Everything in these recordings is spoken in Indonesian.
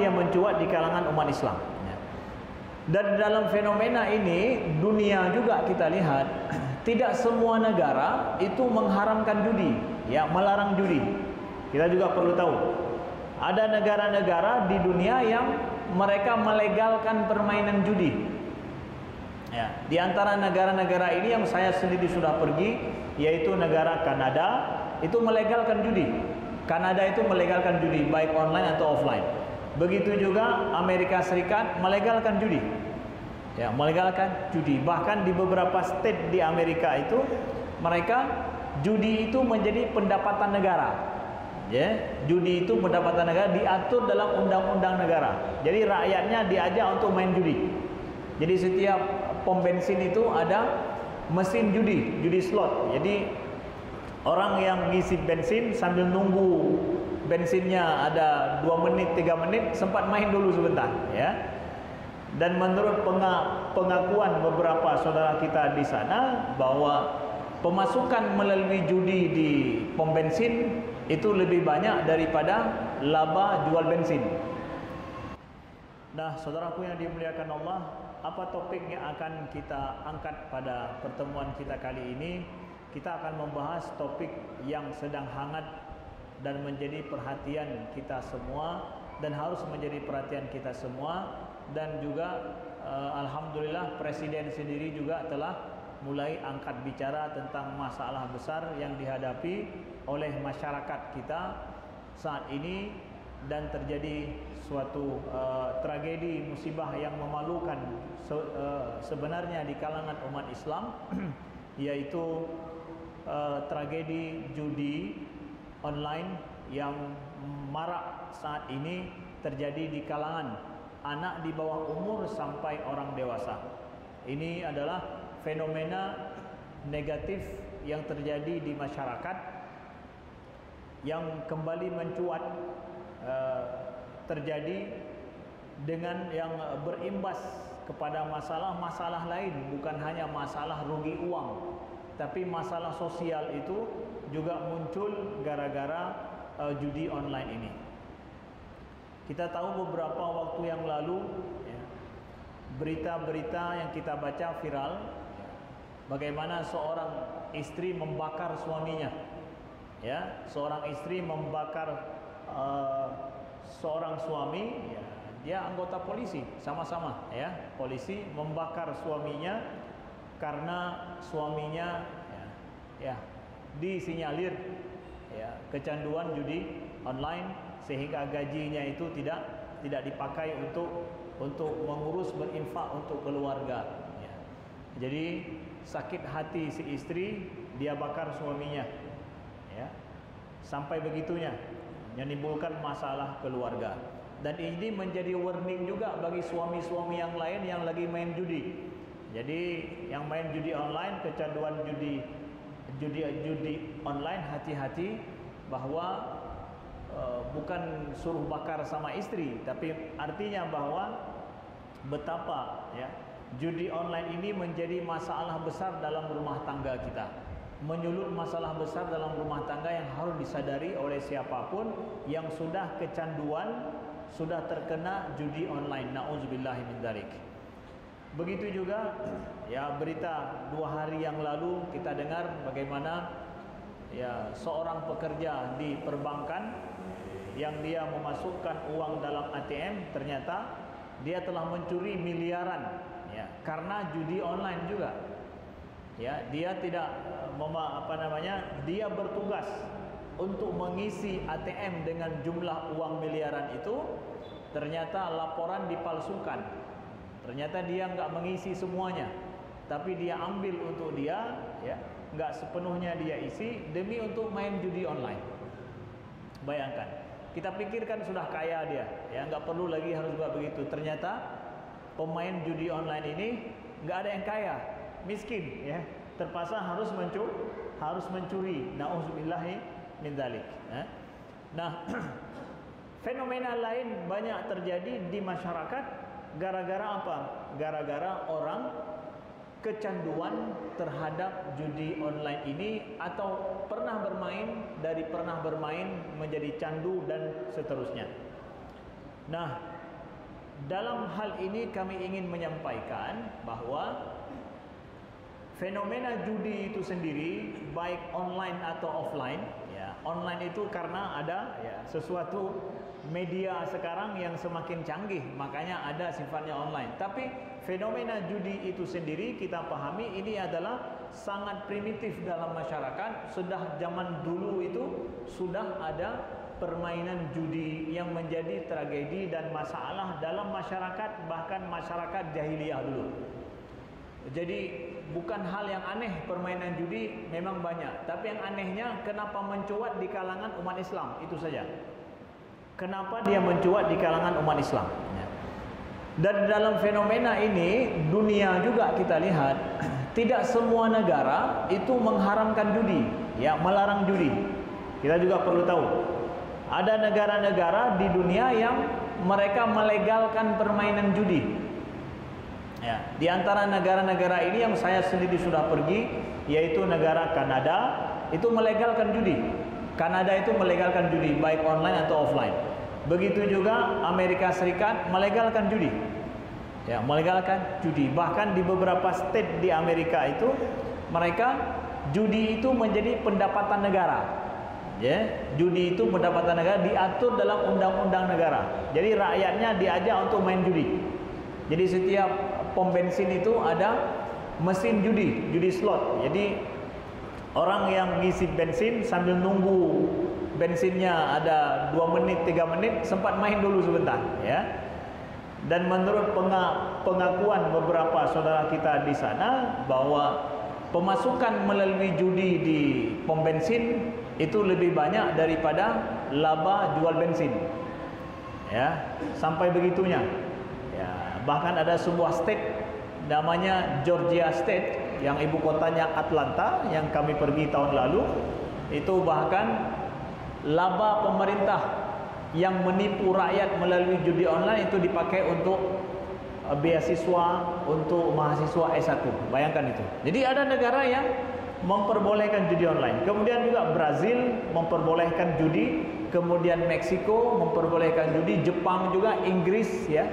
yang mencuat di kalangan umat Islam. Dan dalam fenomena ini dunia juga kita lihat tidak semua negara itu mengharamkan judi, ya, melarang judi. Kita juga perlu tahu ada negara-negara di dunia yang mereka melegalkan permainan judi. Ya, di antara negara-negara ini yang saya sendiri sudah pergi, yaitu negara Kanada, itu melegalkan judi. Kanada itu melegalkan judi baik online atau offline. Begitu juga Amerika Serikat melegalkan judi. Ya, melegalkan judi. Bahkan di beberapa state di Amerika itu mereka judi itu menjadi pendapatan negara. Ya, judi itu pendapatan negara diatur dalam undang-undang negara. Jadi rakyatnya diajak untuk main judi. Jadi setiap pom bensin itu ada mesin judi, judi slot. Jadi orang yang ngisi bensin sambil nunggu bensinnya ada 2 menit, 3 menit, sempat main dulu sebentar, ya. Dan menurut pengakuan beberapa saudara kita di sana bahwa pemasukan melalui judi di pom bensin itu lebih banyak daripada laba jual bensin. Nah, saudaraku yang dimuliakan Allah, apa topik yang akan kita angkat pada pertemuan kita kali ini? Kita akan membahas topik yang sedang hangat dan menjadi perhatian kita semua, dan harus menjadi perhatian kita semua. Dan juga alhamdulillah Presiden sendiri juga telah mulai angkat bicara tentang masalah besar yang dihadapi oleh masyarakat kita saat ini, dan terjadi suatu tragedi musibah yang memalukan sebenarnya di kalangan umat Islam yaitu tragedi judi online yang marak saat ini terjadi di kalangan anak di bawah umur sampai orang dewasa. Ini adalah fenomena negatif yang terjadi di masyarakat yang kembali mencuat, terjadi dengan yang berimbas kepada masalah-masalah lain, bukan hanya masalah rugi uang, tapi masalah sosial itu juga muncul gara-gara judi online ini. Kita tahu beberapa waktu yang lalu, ya, berita-berita yang kita baca viral, bagaimana seorang istri membakar suaminya. Ya, seorang istri membakar seorang suami, ya, dia anggota polisi, sama-sama, ya, polisi membakar suaminya karena suaminya ya disinyalir ya kecanduan judi online, sehingga gajinya itu tidak dipakai untuk mengurus, berinfak untuk keluarga, ya. Jadi sakit hati si istri, dia bakar suaminya, ya, sampai begitunya, menimbulkan masalah keluarga. Dan ini menjadi warning juga bagi suami-suami yang lain yang lagi main judi. Jadi yang main judi online, kecanduan judi online, hati-hati bahwa bukan suruh bakar sama istri, tapi artinya bahwa betapa, ya, judi online ini menjadi masalah besar dalam rumah tangga kita, menyulut masalah besar dalam rumah tangga yang harus disadari oleh siapapun yang sudah kecanduan, sudah terkena judi online. Nauzubillahi min dzalik. Begitu juga, ya, berita 2 hari yang lalu kita dengar bagaimana, ya, seorang pekerja di perbankan yang dia memasukkan uang dalam ATM, ternyata dia telah mencuri miliaran, ya, karena judi online juga. Ya, dia tidak dia bertugas untuk mengisi ATM dengan jumlah uang miliaran itu, ternyata laporan dipalsukan. Ternyata dia enggak mengisi semuanya, tapi dia ambil untuk dia, ya, enggak sepenuhnya dia isi demi untuk main judi online. Bayangkan, kita pikirkan sudah kaya dia, ya, enggak perlu lagi harus buat begitu. Ternyata pemain judi online ini enggak ada yang kaya, miskin, ya, terpaksa harus mencuri. Nauzubillahi min dzalik. Nah, fenomena lain banyak terjadi di masyarakat. Gara-gara apa? Gara-gara orang kecanduan terhadap judi online ini, atau pernah bermain menjadi candu dan seterusnya. Nah, dalam hal ini kami ingin menyampaikan bahwa fenomena judi itu sendiri, baik online atau offline, ya, online itu karena ada ya sesuatu media sekarang yang semakin canggih, makanya ada sifatnya online. Tapi fenomena judi itu sendiri kita pahami ini adalah sangat primitif dalam masyarakat. Sudah zaman dulu itu sudah ada permainan judi yang menjadi tragedi dan masalah dalam masyarakat, bahkan masyarakat jahiliyah dulu. Jadi bukan hal yang aneh permainan judi, memang banyak. Tapi yang anehnya kenapa mencuat di kalangan umat Islam, itu saja. Kenapa dia mencuat di kalangan umat Islam? Dan dalam fenomena ini dunia juga kita lihat, tidak semua negara itu mengharamkan judi, ya, melarang judi. Kita juga perlu tahu, ada negara-negara di dunia yang mereka melegalkan permainan judi. Ya, di antara negara-negara ini yang saya sendiri sudah pergi, yaitu negara Kanada, itu melegalkan judi. Kanada itu melegalkan judi, baik online atau offline. Begitu juga Amerika Serikat melegalkan judi. Ya, melegalkan judi. Bahkan di beberapa state di Amerika itu, mereka judi itu menjadi pendapatan negara. Ya, judi itu pendapatan negara, diatur dalam undang-undang negara. Jadi rakyatnya diajak untuk main judi. Jadi setiap pom bensin itu ada mesin judi slot. Jadi orang yang ngisi bensin sambil nunggu bensinnya ada 2 menit, 3 menit, sempat main dulu sebentar, ya. Dan menurut pengakuan beberapa saudara kita di sana, bahwa pemasukan melalui judi di pom bensin itu lebih banyak daripada laba jual bensin, ya, sampai begitunya. Bahkan ada sebuah state namanya Georgia State yang ibu kotanya Atlanta, yang kami pergi tahun lalu. Itu bahkan laba pemerintah yang menipu rakyat melalui judi online itu dipakai untuk beasiswa untuk mahasiswa S1. Bayangkan itu. Jadi ada negara yang memperbolehkan judi online. Kemudian juga Brazil memperbolehkan judi, kemudian Meksiko memperbolehkan judi, Jepang juga, Inggris, ya,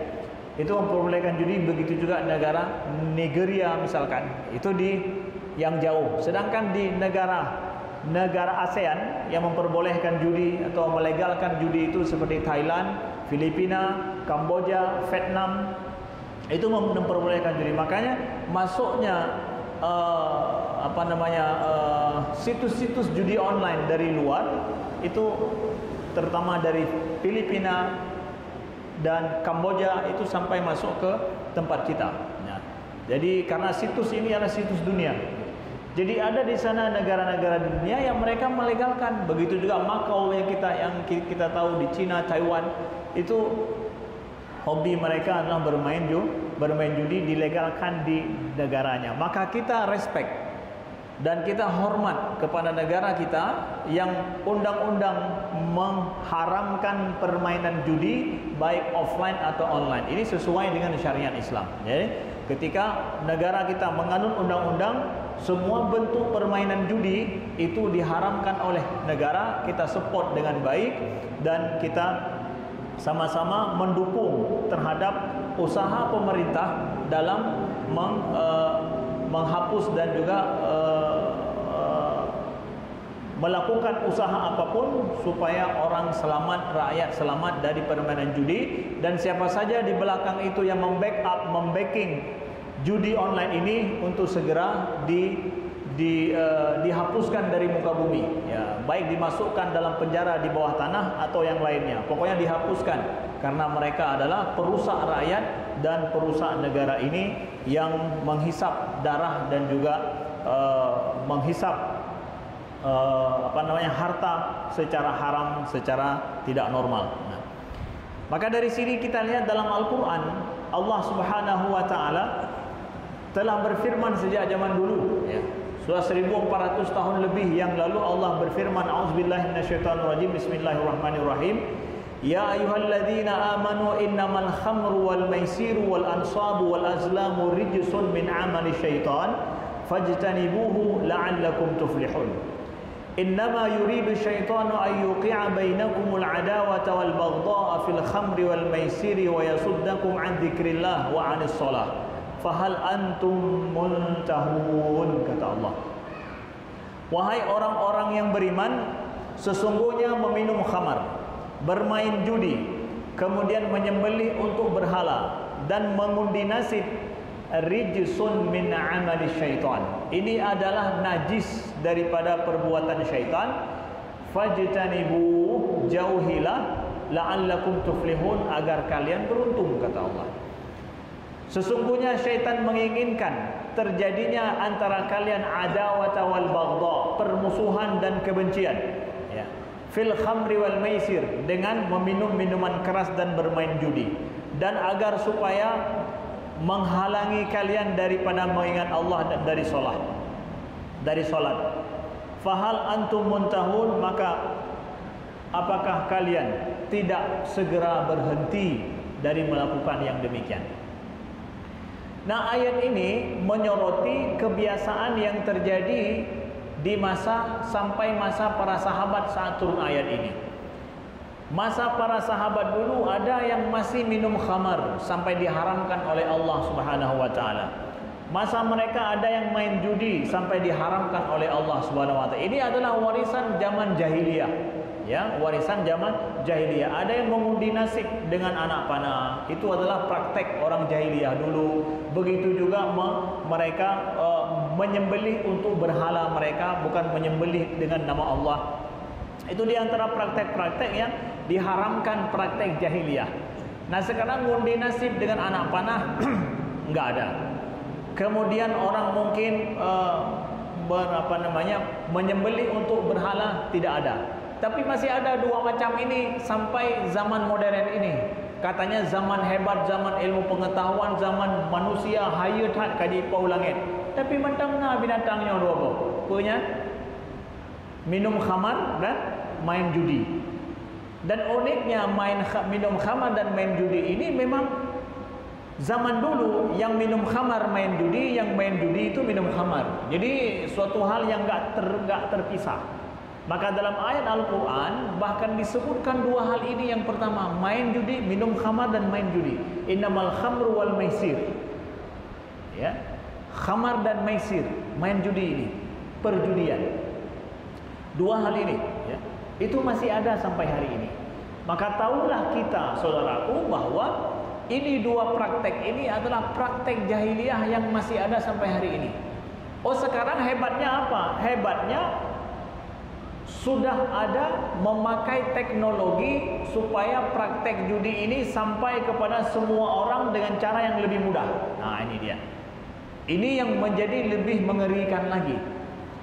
itu memperbolehkan judi. Begitu juga negara Nigeria misalkan, itu di yang jauh. Sedangkan di negara ASEAN yang memperbolehkan judi atau melegalkan judi itu seperti Thailand, Filipina, Kamboja, Vietnam, itu memperbolehkan judi. Makanya masuknya situs-situs judi online dari luar itu, terutama dari Filipina dan Kamboja, itu sampai masuk ke tempat kita. Nah, jadi karena situs ini adalah situs dunia, jadi ada di sana negara-negara di dunia yang mereka melegalkan. Begitu juga Macau yang kita tahu, di China, Taiwan, itu hobi mereka adalah bermain judi, dilegalkan di negaranya. Maka kita respect dan kita hormat kepada negara kita yang undang-undang mengharamkan permainan judi baik offline atau online. Ini sesuai dengan syariat Islam. Jadi ketika negara kita menganut undang-undang, semua bentuk permainan judi itu diharamkan oleh negara, kita support dengan baik dan kita sama-sama mendukung terhadap usaha pemerintah dalam menghapus dan juga melakukan usaha apapun supaya orang selamat, rakyat selamat dari permainan judi. Dan siapa saja di belakang itu yang membacking judi online ini untuk segera dihapuskan dari muka bumi, ya, baik dimasukkan dalam penjara di bawah tanah atau yang lainnya, pokoknya dihapuskan, karena mereka adalah perusak rakyat dan perusak negara ini yang menghisap darah dan juga menghisap harta secara haram, secara tidak normal. Nah, maka dari sini kita lihat dalam Al-Quran, Allah Subhanahu wa Ta'ala telah berfirman sejak zaman dulu, ya. Sudah 1400 tahun lebih yang lalu Allah berfirman, A'udzubillahi minasyaitonirrajim, Bismillahirrahmanirrahim. Ya ayyuhalladzina amanu innamal khamru wal maisiru wal ansabu wal azlamu rijsun min amali syaitan fajtanibuhu la'allakum tuflihun. Innama yuridu syaitanu an yuqi'a bainakumul adawata wal baghdha'a fil khamri wal maisiri wa yasuddakum an dzikrillah wa 'anis shalah. Fahal antum muntahun, kata Allah. Wahai orang-orang yang beriman, sesungguhnya meminum khamar, bermain judi, kemudian menyembelih untuk berhala dan mengundi nasib, rijsun min amali syaitan. Ini adalah najis daripada perbuatan syaitan. Fajtanibu, jauhilah, la'allakum tuflihun, agar kalian beruntung, kata Allah. Sesungguhnya syaitan menginginkan terjadinya antara kalian adawata wal baghdha, permusuhan dan kebencian, ya. Fil khamri wal maisir, dengan meminum minuman keras dan bermain judi, dan agar supaya menghalangi kalian daripada mengingat Allah dan dari salat. Fahal antum muntahun, maka apakah kalian tidak segera berhenti dari melakukan yang demikian? Nah, ayat ini menyoroti kebiasaan yang terjadi di masa sampai masa para sahabat saat turun ayat ini. Masa para sahabat dulu ada yang masih minum khamar sampai diharamkan oleh Allah Subhanahu wa taala. Masa mereka ada yang main judi sampai diharamkan oleh Allah Subhanahu wa taala. Ini adalah warisan zaman jahiliyah. Ya, warisan zaman jahiliyah. Ada yang mengundi nasib dengan anak panah. Itu adalah praktek orang jahiliyah dulu. Begitu juga mereka menyembelih untuk berhala mereka, bukan menyembelih dengan nama Allah. Itu di antara praktek-praktek yang diharamkan, praktek jahiliyah. Nah, sekarang mengundi nasib dengan anak panah enggak ada. Kemudian orang mungkin menyembelih untuk berhala tidak ada. Tapi masih ada dua macam ini sampai zaman modern ini. Katanya zaman hebat, zaman ilmu pengetahuan, zaman manusia haya tak kaji pau langit. Tapi mentangna binatangnya dua apa? Punya minum khamar dan main judi. Dan uniknya minum khamar dan main judi ini memang zaman dulu yang minum khamar main judi, yang main judi itu minum khamar. Jadi suatu hal yang enggak terpisah. Maka dalam ayat Al-Quran bahkan disebutkan dua hal ini. Yang pertama, main judi, minum khamar dan main judi. Innamal khamru wal maisir, ya, khamar dan maisir, main judi ini, perjudian. Dua hal ini, ya, itu masih ada sampai hari ini. Maka tahulah kita, saudaraku, bahwa ini dua praktek ini adalah praktek jahiliyah yang masih ada sampai hari ini. Oh, sekarang hebatnya apa? Hebatnya sudah ada memakai teknologi supaya praktek judi ini sampai kepada semua orang dengan cara yang lebih mudah. Nah, ini dia. Ini yang menjadi lebih mengerikan lagi.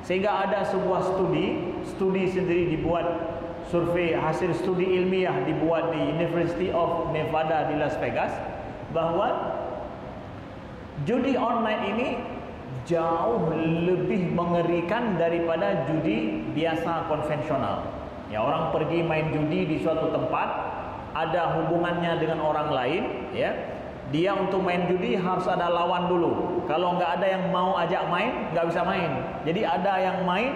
Sehingga ada sebuah studi sendiri dibuat, survei hasil studi ilmiah dibuat di University of Nevada di Las Vegas, bahwa judi online ini jauh lebih mengerikan daripada judi biasa konvensional. Ya, orang pergi main judi di suatu tempat, ada hubungannya dengan orang lain, ya. Dia untuk main judi harus ada lawan dulu. Kalau nggak ada yang mau ajak main, nggak bisa main. Jadi ada yang main,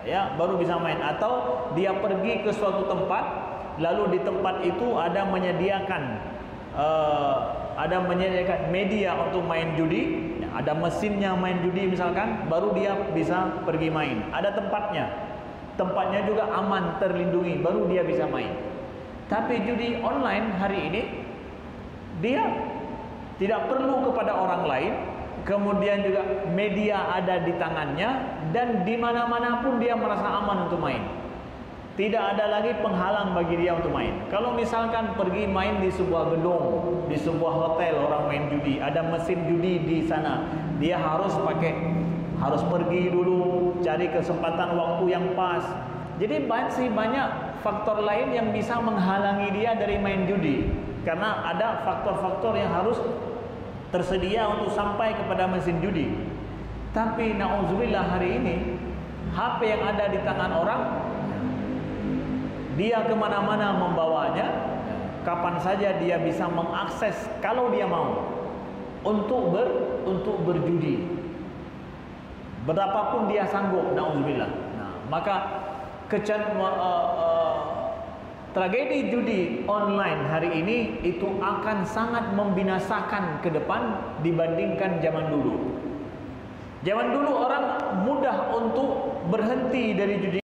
ya, baru bisa main. Atau dia pergi ke suatu tempat, lalu di tempat itu ada menyediakan media untuk main judi. Ada mesinnya main judi misalkan, baru dia bisa pergi main. Ada tempatnya juga aman, terlindungi, baru dia bisa main. Tapi judi online hari ini, dia tidak perlu kepada orang lain, kemudian juga media ada di tangannya, dan di mana-mana pun dia merasa aman untuk main. Tidak ada lagi penghalang bagi dia untuk main. Kalau misalkan pergi main di sebuah gedung, di sebuah hotel orang main judi, ada mesin judi di sana, dia harus pergi dulu, cari kesempatan waktu yang pas. Jadi masih banyak faktor lain yang bisa menghalangi dia dari main judi, karena ada faktor-faktor yang harus tersedia untuk sampai kepada mesin judi. Tapi na'udzubillah, hari ini HP yang ada di tangan orang, dia kemana-mana membawanya, kapan saja dia bisa mengakses kalau dia mau untuk berjudi, berapapun dia sanggup, na'udzubillah. Nah, maka tragedi judi online hari ini itu akan sangat membinasakan ke depan dibandingkan zaman dulu. Zaman dulu orang mudah untuk berhenti dari judi